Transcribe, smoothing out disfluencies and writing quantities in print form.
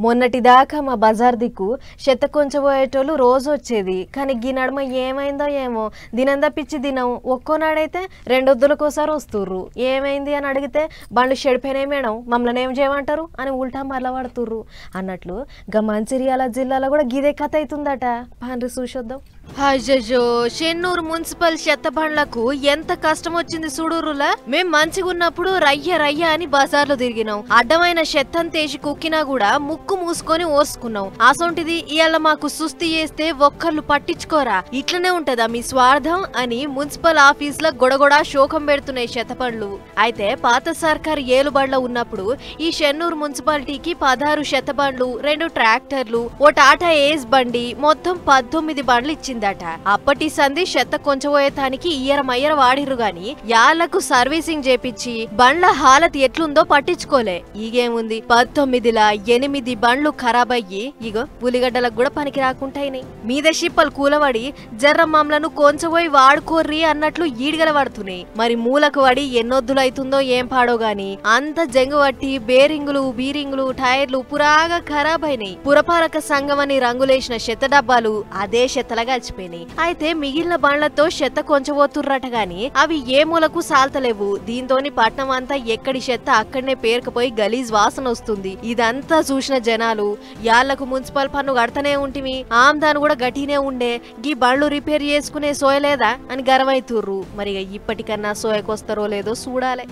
మొన్నటిదాకా మా బజార్ దిక్కు చెత్త కొంచెం పోయేటోళ్ళు రోజు వచ్చేది. కానీ గీ నడుమ ఏమైందో ఏమో దినం తప్పించి దినం ఒక్కోనాడైతే రెండొద్దులకోసారి వస్తుర్రు. ఏమైంది అని అడిగితే బండ్లు చెడిపోయినాయి మేడం, మమ్మల్ని ఏం చేయమంటారు అని ఉల్టా మరల పడుతుర్రు అన్నట్లు గా మంచిర్యాల జిల్లాలో కూడా గిదే కథ అవుతుందట. పాండ్రి చూసొద్దాం. అయ్యో, చెన్నూరు మున్సిపల్ చెత్త బండ్లకు ఎంత కష్టం వచ్చింది చూడురులా. మేం మంచిగా ఉన్నప్పుడు రయ్య రయ్య అని బజార్లో తిరిగినాం. అడ్డమైన చెత్తను తేసి కుక్కినా కూడా ముక్కు మూసుకొని ఓసుకున్నాం. అసొంటిది ఇవాళ మాకు సుస్తి చేస్తే ఒక్కళ్ళు పట్టించుకోరా, ఇట్లనే ఉంటదా మీ స్వార్థం అని మున్సిపల్ ఆఫీస్ లో గొడగొడ శోకం పెడుతున్నాయి చెత్త బండ్లు. అయితే పాత సర్కారు ఏలుబడిలో ఉన్నప్పుడు ఈ చెన్నూరు మున్సిపాలిటీకి 16 చెత్త బండ్లు, 2 ట్రాక్టర్లు, ఓ టాటా ఏస్ బండి, మొత్తం 19 బండ్లు ఇచ్చిందట. అప్పటి సంధి చెత్త కొంచెం పోయేతానికి ఇయ్యరమయ్యర వాడిరు గాని యాళ్లకు సర్వీసింగ్ చేపించి బండ్ల హాలత్ ఎట్లుందో పట్టించుకోలే. ఈగేముంది, 19లా 8 బండ్లు ఖరాబ్ అయ్యి ఇగో ఉలిగడ్డలకు కూడా పనికి రాకుంటాయినాయి. మీద షిప్పలు కూలబడి జర్ర మమ్మలను కొంచెపోయి వాడుకోర్రి అన్నట్లు ఈడిగల పడుతున్నాయి. మరి మూలకు పడి ఎన్నొద్దులైతుందో ఏం పాడో గాని అంత జంగు పట్టి బేరింగులు బీరింగులు టైర్లు పురాగా ఖరాబ్ అయినాయి. పురపాలక సంఘం అని రంగులేసిన చెత్త డబ్బాలు అదే చెత్తలగా వచ్చిపోయినాయి. అయితే మిగిలిన బండ్లతో చెత్త కొంచెపోతుర్రట గాని అవి ఏ మూలకు సాల్తలేవు. దీంతోని పట్నం అంతా ఎక్కడి చెత్త అక్కడనే పేరుకుపోయి గలీజ్ వాసన వస్తుంది. ఇదంతా చూసిన జనాలు యాళ్లకు మున్సిపల్ పన్ను కడతనే ఉంటిమి, ఆమ్దాను కూడా గట్టినే ఉండే, గీ బండ్లు రిపేర్ చేసుకునే సోయలేదా అని గర్వైతుర్రు. మరి ఇప్పటికన్నా సోయకొస్తారో లేదో చూడాలి.